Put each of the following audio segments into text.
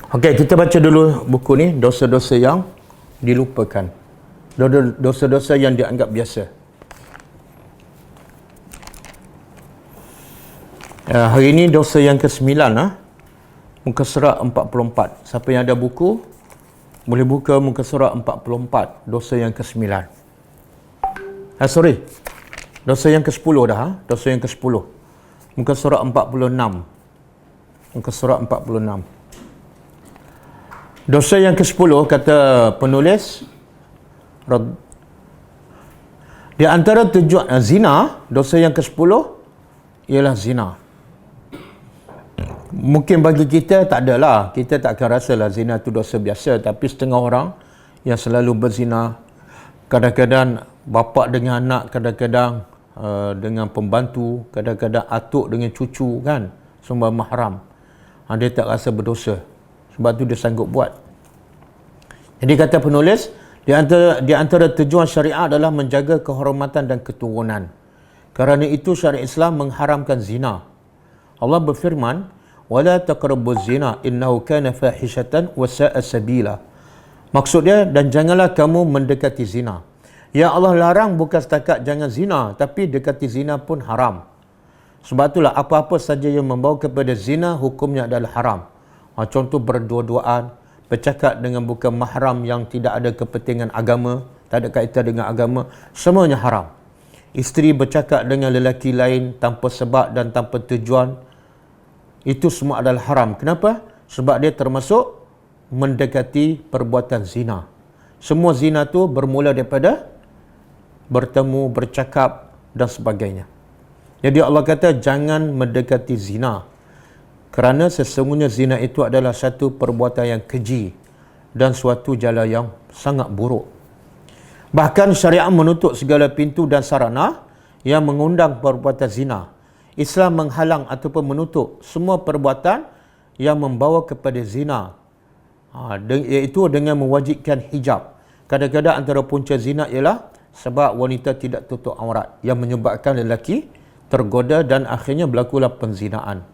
Okey, kita baca dulu buku ni, dosa-dosa yang dilupakan. Dosa-dosa yang dianggap biasa. Hari ini dosa yang ke-9 muka surat 44. Siapa yang ada buku boleh buka muka surat 44, dosa yang ke-9. Dosa yang ke-10 dah, dosa yang ke-10. Muka surat 46. Muka surat 46. Dosa yang ke-10 kata penulis, di antara tujuan zina, dosa yang ke-10 ialah zina. Mungkin bagi kita tak adalah, kita tak akan rasalah zina itu dosa biasa, tapi setengah orang yang selalu berzina, kadang-kadang bapa dengan anak, kadang-kadang dengan pembantu, kadang-kadang atuk dengan cucu, kan, semua mahram. Dia tak rasa berdosa, sebab tu dia sanggup buat. Jadi kata penulis, di antara tujuan syariat adalah menjaga kehormatan dan keturunan. Kerana itu syariat Islam mengharamkan zina. Allah berfirman, wala taqrabuz zina innahu kana fahishatan wa sa'a sabila. Maksud dia, dan janganlah kamu mendekati zina. Ya Allah larang bukan setakat jangan zina, tapi dekati zina pun haram. Sebab itulah apa-apa saja yang membawa kepada zina, hukumnya adalah haram. Contoh berdua-duaan, bercakap dengan bukan mahram yang tidak ada kepentingan agama, tak ada kaitan dengan agama, semuanya haram. Isteri bercakap dengan lelaki lain tanpa sebab dan tanpa tujuan, itu semua adalah haram. Kenapa? Sebab dia termasuk mendekati perbuatan zina. Semua zina tu bermula daripada bertemu, bercakap dan sebagainya. Jadi Allah kata jangan mendekati zina, kerana sesungguhnya zina itu adalah satu perbuatan yang keji dan suatu jalan yang sangat buruk. Bahkan syariat menutup segala pintu dan sarana yang mengundang perbuatan zina. Islam menghalang ataupun menutup semua perbuatan yang membawa kepada zina, iaitu dengan mewajibkan hijab. Kadang-kadang antara punca zina ialah sebab wanita tidak tutup aurat, yang menyebabkan lelaki tergoda dan akhirnya berlakulah penzinaan.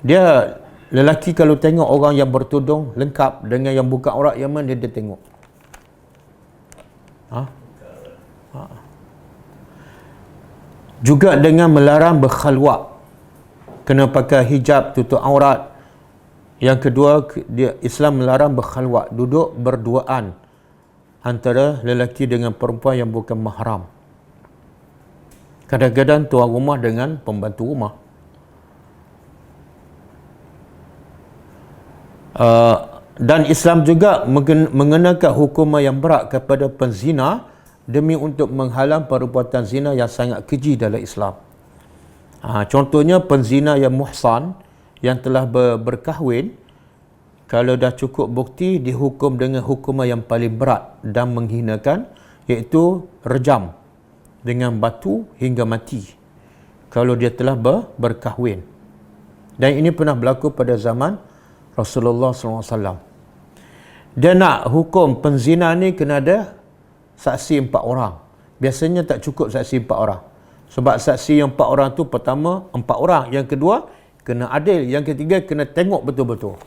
Dia, lelaki kalau tengok orang yang bertudung lengkap dengan yang buka aurat, yang mana dia tengok? Juga dengan melarang berkhalwat, kena pakai hijab, tutup aurat. Yang kedua, Islam melarang berkhalwat, duduk berduaan antara lelaki dengan perempuan yang bukan mahram. Kadang-kadang tuan rumah dengan pembantu rumah. Dan Islam juga mengenakan hukuman yang berat kepada penzina demi untuk menghalang perbuatan zina yang sangat keji dalam Islam. Contohnya penzina yang muhsan, yang telah berkahwin, kalau dah cukup bukti, dihukum dengan hukuman yang paling berat dan menghinakan, iaitu rejam dengan batu hingga mati kalau dia telah berkahwin. Dan ini pernah berlaku pada zaman Rasulullah SAW. Dia nak hukum penzina ni kena ada saksi 4 orang. Biasanya tak cukup saksi 4 orang. Sebab saksi yang 4 orang tu, pertama 4 orang, yang kedua kena adil, yang ketiga kena tengok betul-betul.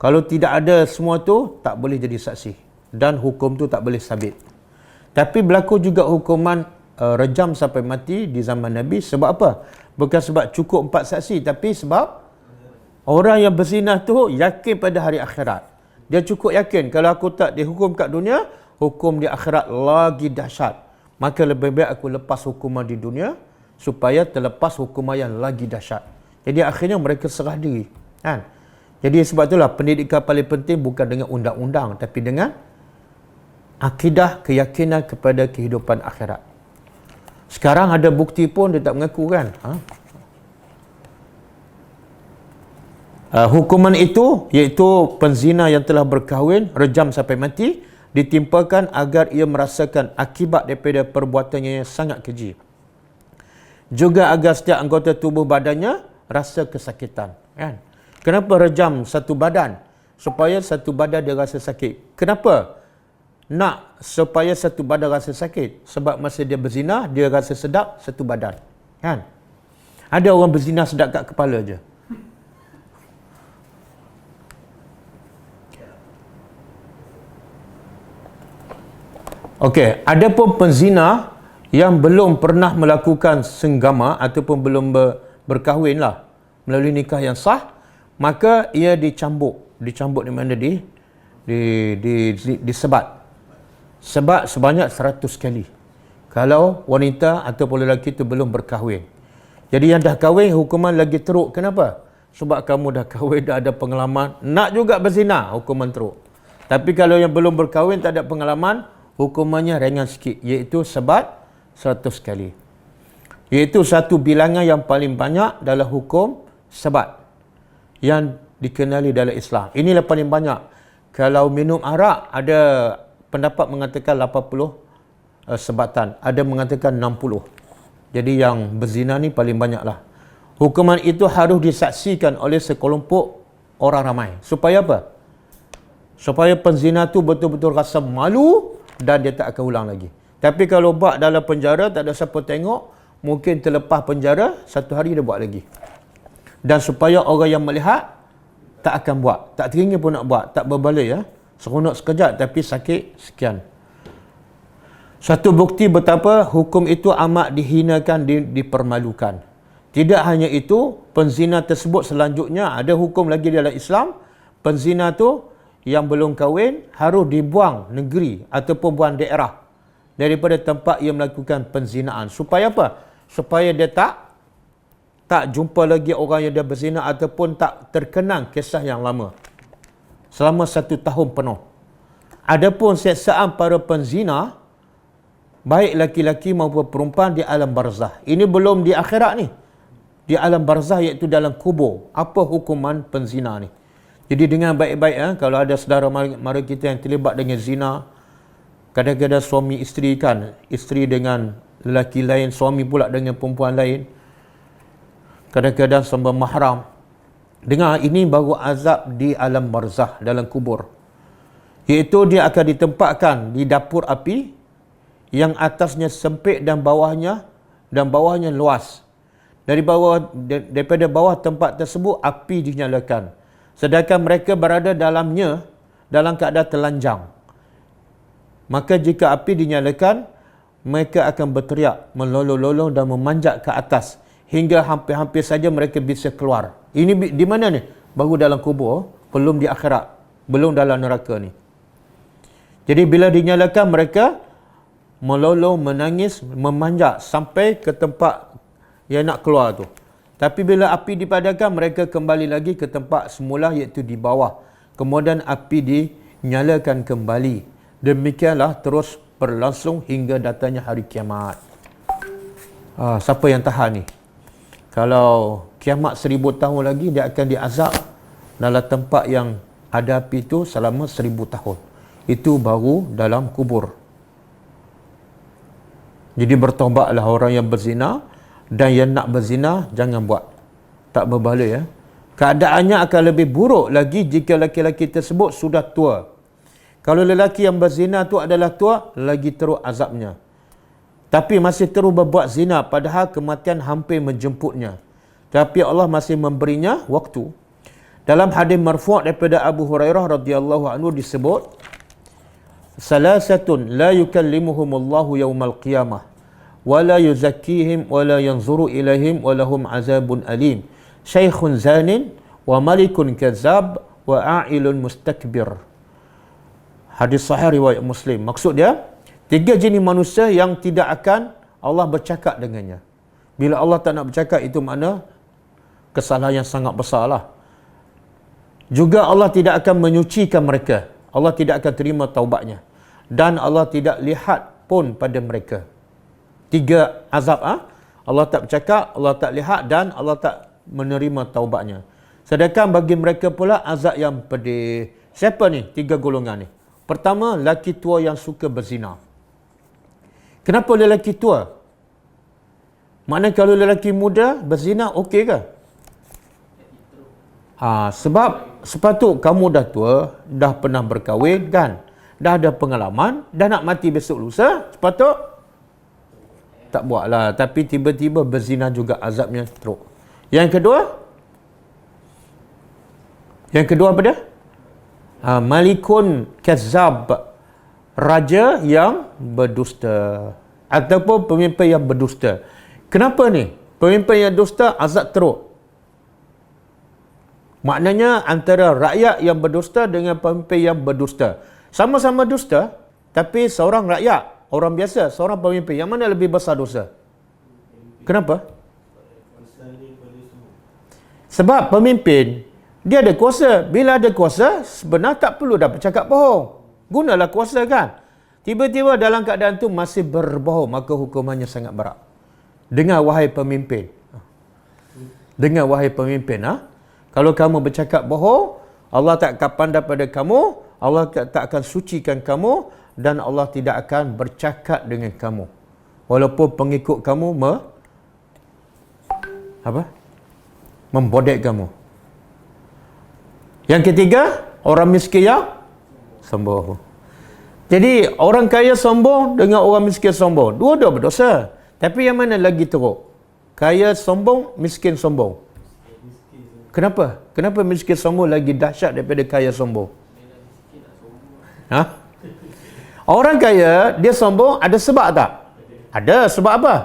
Kalau tidak ada semua tu, tak boleh jadi saksi dan hukum tu tak boleh sabit. Tapi berlaku juga hukuman rejam sampai mati di zaman Nabi. Sebab apa? Bukan sebab cukup 4 saksi, tapi sebab orang yang berzina tu yakin pada hari akhirat. Dia cukup yakin, kalau aku tak dihukum kat dunia, hukum di akhirat lagi dahsyat. Maka lebih baik aku lepas hukuman di dunia supaya terlepas hukuman yang lagi dahsyat. Jadi akhirnya mereka serah diri, kan? Jadi sebab itulah pendidikan paling penting bukan dengan undang-undang, tapi dengan akidah, keyakinan kepada kehidupan akhirat. Sekarang ada bukti pun dia tak mengaku, kan? Hukuman itu, iaitu penzina yang telah berkahwin, rejam sampai mati, ditimpakan agar ia merasakan akibat daripada perbuatannya yang sangat keji. Juga agar setiap anggota tubuh badannya rasa kesakitan, kan? Kenapa rejam satu badan? Supaya satu badan dia rasa sakit. Kenapa nak supaya satu badan rasa sakit? Sebab masa dia berzina, dia rasa sedap satu badan, kan? Ada orang berzina sedap kat kepala je. Okey, ada pun penzina yang belum pernah melakukan senggama ataupun belum berkahwin lah melalui nikah yang sah, maka ia dicambuk di mana disebat sebanyak 100 kali kalau wanita ataupun lelaki itu belum berkahwin. Jadi yang dah kahwin hukuman lagi teruk. Kenapa? Sebab kamu dah kahwin, dah ada pengalaman, nak juga berzina, hukuman teruk. Tapi kalau yang belum berkahwin, tak ada pengalaman, hukumannya ringan sikit, iaitu sebat 100 kali. Iaitu satu bilangan yang paling banyak dalam hukum sebat yang dikenali dalam Islam. Inilah paling banyak. Kalau minum arak, ada pendapat mengatakan 80 sebatan, ada mengatakan 60. Jadi yang berzina ni paling banyaklah. Hukuman itu harus disaksikan oleh sekelompok orang ramai. Supaya apa? Supaya penzina tu betul-betul rasa malu dan dia tak akan ulang lagi. Tapi kalau buat dalam penjara, tak ada siapa tengok, mungkin terlepas penjara, satu hari dia buat lagi. Dan supaya orang yang melihat tak akan buat, tak teringin pun nak buat, tak berbalik ya. Seronok sekejap tapi sakit sekian. Satu bukti betapa hukum itu amat dihinakan, dipermalukan. Tidak hanya itu, penzina tersebut selanjutnya ada hukum lagi dalam Islam. Penzina tu yang belum kahwin harus dibuang negeri ataupun buang daerah daripada tempat ia melakukan penzinaan. Supaya apa? Supaya dia tak jumpa lagi orang yang dah berzina ataupun tak terkenang kisah yang lama selama 1 tahun penuh. Adapun siksaan para penzina, baik laki-laki maupun perempuan, di alam barzah. Ini belum di akhirat ni. Di alam barzah, iaitu dalam kubur. Apa hukuman penzina ni? Jadi dengan baik-baik, kalau ada saudara mara kita yang terlibat dengan zina, kadang-kadang suami isteri kan, isteri dengan lelaki lain, suami pula dengan perempuan lain, kadang-kadang sembah mahram. Dengar, ini baru azab di alam barzah, dalam kubur. Iaitu dia akan ditempatkan di dapur api yang atasnya sempit dan bawahnya luas. Daripada bawah tempat tersebut api dinyalakan. Sedangkan mereka berada dalamnya dalam keadaan telanjang. Maka jika api dinyalakan, mereka akan berteriak, melolong-lolong dan memanjat ke atas hingga hampir-hampir saja mereka bisa keluar. Ini di mana ni? Baru dalam kubur, belum di akhirat, belum dalam neraka ni. Jadi bila dinyalakan, mereka melolong, menangis, memanjat sampai ke tempat yang nak keluar tu. Tapi bila api dipadamkan, mereka kembali lagi ke tempat semula, iaitu di bawah. Kemudian api dinyalakan kembali. Demikianlah terus berlangsung hingga datangnya hari kiamat. Siapa yang tahan ni? Kalau kiamat 1000 tahun lagi, dia akan diazab dalam tempat yang ada api itu selama 1000 tahun. Itu baru dalam kubur. Jadi bertaubatlah orang yang berzina, dan yang nak berzina jangan buat. Tak berbalik ya. Keadaannya akan lebih buruk lagi jika lelaki tersebut sudah tua. Kalau lelaki yang berzina tu adalah tua, lagi teruk azabnya. Tapi masih terus berbuat zina padahal kematian hampir menjemputnya. Tapi Allah masih memberinya waktu. Dalam hadis marfu' daripada Abu Hurairah radhiyallahu anhu disebut, "Salasatun la yukallimuhumullahu yaumal qiyamah wa la yuzakkihim wa la yanzuru ilaihim wa lahum azabun alim. Syaikhun zanin wa malikun kazzab wa a'ilun mustakbir." Hadis sahih riwayat Muslim. Maksud dia, 3 jenis manusia yang tidak akan Allah bercakap dengannya. Bila Allah tak nak bercakap, itu makna kesalahan yang sangat besar lah. Juga Allah tidak akan menyucikan mereka. Allah tidak akan terima taubatnya. Dan Allah tidak lihat pun pada mereka. 3 azab. Allah tak bercakap, Allah tak lihat, dan Allah tak menerima taubatnya. Sedangkan bagi mereka pula azab yang pedih. Siapa ni 3 golongan ni? Pertama, lelaki tua yang suka berzina. Kenapa lelaki tua? Maknanya kalau lelaki muda berzina, okey ke? Sebab sepatut kamu dah tua, dah pernah berkahwin kan? Dah ada pengalaman, dah nak mati besok lusa, sepatut tak buatlah. Tapi tiba-tiba berzina juga, azabnya teruk. Yang kedua apa dia? Malikun kazzab. raja yang berdusta ataupun pemimpin yang berdusta. Kenapa ni? Pemimpin yang dusta azab teruk. Maknanya antara rakyat yang berdusta dengan pemimpin yang berdusta. Sama-sama dusta, tapi seorang rakyat, orang biasa, seorang pemimpin, yang mana lebih besar dosa? Kenapa? Sebab pemimpin, dia ada kuasa. Bila ada kuasa, sebenarnya tak perlu dah bercakap bohong. Gunalah kuasa kan. Tiba-tiba dalam keadaan tu masih berbohong, maka hukumannya sangat berat. Dengar wahai pemimpin. Dengar wahai pemimpin. Kalau kamu bercakap bohong, Allah tak akan pandang pada kamu, Allah tak akan sucikan kamu, dan Allah tidak akan bercakap dengan kamu. Walaupun pengikut kamu membodek kamu. Yang ketiga, orang miskin yang sombong. Jadi orang kaya sombong dengan orang miskin sombong, dua-dua berdosa. Tapi yang mana lagi teruk? Kaya sombong, miskin sombong. Kenapa? Kenapa miskin sombong lagi dahsyat daripada kaya sombong? Orang kaya dia sombong ada sebab tak? Ada. Sebab apa?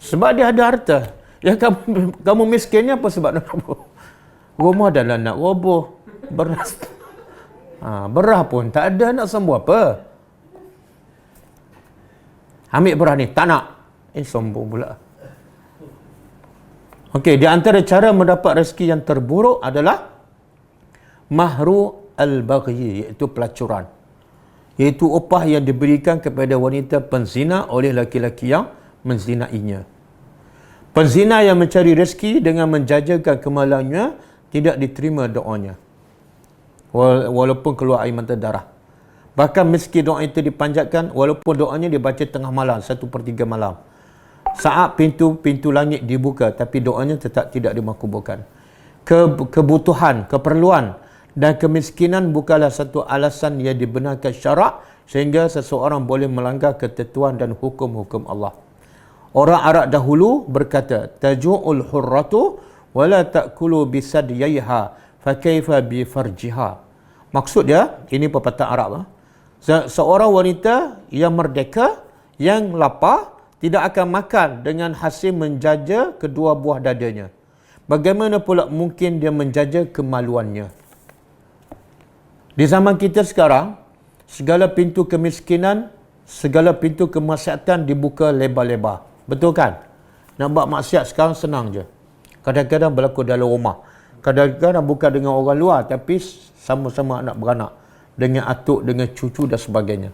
Sebab dia ada harta. Yang kamu miskin ni apa sebab nak roboh? Rumah dah nak roboh. Beras. Beras pun tak ada, nak sombong apa? Ambil beras ni, tak nak. Sombong pula. Okey, di antara cara mendapat rezeki yang terburuk adalah mahru al-baghi, iaitu pelacuran. Iaitu upah yang diberikan kepada wanita penzina oleh laki-laki yang menzinainya. Penzina yang mencari rezeki dengan menjajakan kemaluannya tidak diterima doanya. Walaupun keluar air mata darah. Bahkan meski doa itu dipanjatkan, walaupun doanya dibaca tengah malam, 1/3 malam. Saat pintu langit dibuka, tapi doanya tetap tidak dimakbulkan. Kebutuhan, keperluan dan kemiskinan bukanlah satu alasan yang dibenarkan syarak sehingga seseorang boleh melanggar ketentuan dan hukum-hukum Allah. Orang Arab dahulu berkata, taju'ul hurratu wala ta'kulu bisadyaiha fa kaifa bi farjiha. Maksud dia, ini pepatah Arab. Seorang wanita yang merdeka, yang lapar, tidak akan makan dengan hasil menjaja kedua buah dadanya. Bagaimana pula mungkin dia menjaja kemaluannya? Di zaman kita sekarang, segala pintu kemiskinan, segala pintu kemaksiatan dibuka lebar-lebar. Betul kan? Nak buat maksiat sekarang senang je. Kadang-kadang berlaku dalam rumah. Kadang-kadang bukan dengan orang luar, tapi sama-sama anak beranak. Dengan atuk, dengan cucu dan sebagainya.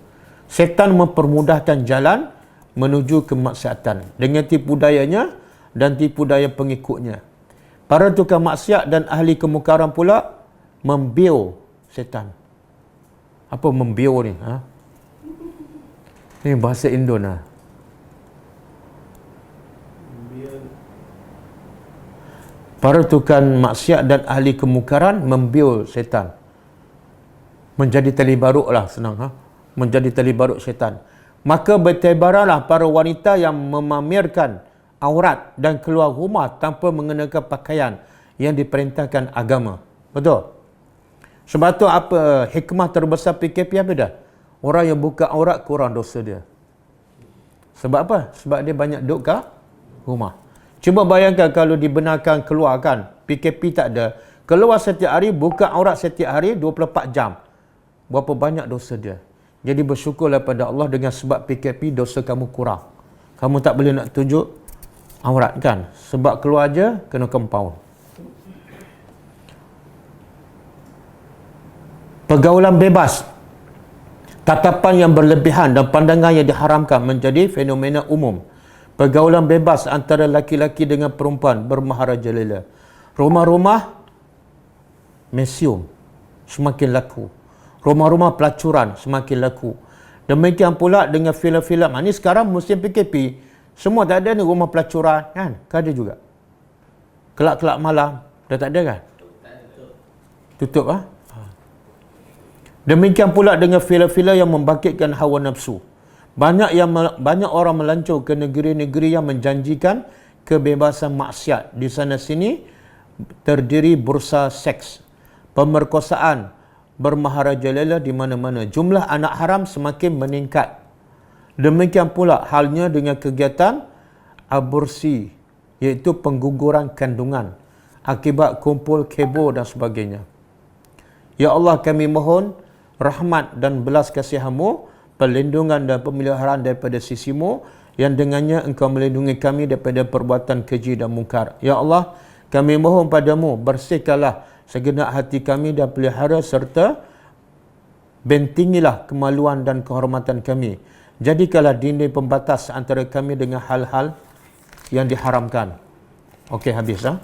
Setan mempermudahkan jalan menuju kemaksiatan. Dengan tipu dayanya dan tipu daya pengikutnya. Para tukang maksiat dan ahli kemukaran pula membiu setan. Apa membiu ni? Ini bahasa Indon lah. Para tukang maksiat dan ahli kemukaran membiu setan. Menjadi tali baruk lah, senang. Menjadi tali baruk setan. Maka bertebaranlah para wanita yang memamerkan aurat dan keluar rumah tanpa mengenakan pakaian yang diperintahkan agama. Betul? Sebab tu apa hikmah terbesar PKP apa dah? Orang yang buka aurat kurang dosa dia. Sebab apa? Sebab dia banyak duduk kat rumah. Cuba bayangkan kalau dibenarkan keluar kan, PKP tak ada. Keluar setiap hari, buka aurat setiap hari 24 jam. Berapa banyak dosa dia. Jadi bersyukurlah pada Allah dengan sebab PKP dosa kamu kurang. Kamu tak boleh nak tunjuk aurat kan? Sebab keluar aja kena compound. Pergaulan bebas, tatapan yang berlebihan dan pandangan yang diharamkan menjadi fenomena umum. Pergaulan bebas antara laki-laki dengan perempuan bermaharajalela. Rumah-rumah museum semakin laku. Rumah-rumah pelacuran semakin laku. Demikian pula dengan filem-filem. Ini sekarang musim PKP, semua tak ada ni rumah pelacuran kan? Ada juga. Kelab-kelab malam dah tak ada kan? Tutup ah. Demikian pula dengan filem-filem yang membangkitkan hawa nafsu. Banyak orang melancur ke negeri-negeri yang menjanjikan kebebasan maksiat. Di sana sini terdiri bursa seks, pemerkosaan, bermaharajalela di mana-mana. Jumlah anak haram semakin meningkat. Demikian pula halnya dengan kegiatan aborsi, iaitu pengguguran kandungan akibat kumpul kebo dan sebagainya. Ya Allah, kami mohon rahmat dan belas kasihan-Mu, perlindungan dan pemeliharaan daripada sisi-Mu, yang dengannya Engkau melindungi kami daripada perbuatan keji dan mungkar. Ya Allah, kami mohon padamu, bersihkanlah segenap hati kami dan pelihara serta bentingilah kemaluan dan kehormatan kami. Jadikanlah dinding pembatas antara kami dengan hal-hal yang diharamkan. Okey, habis dah.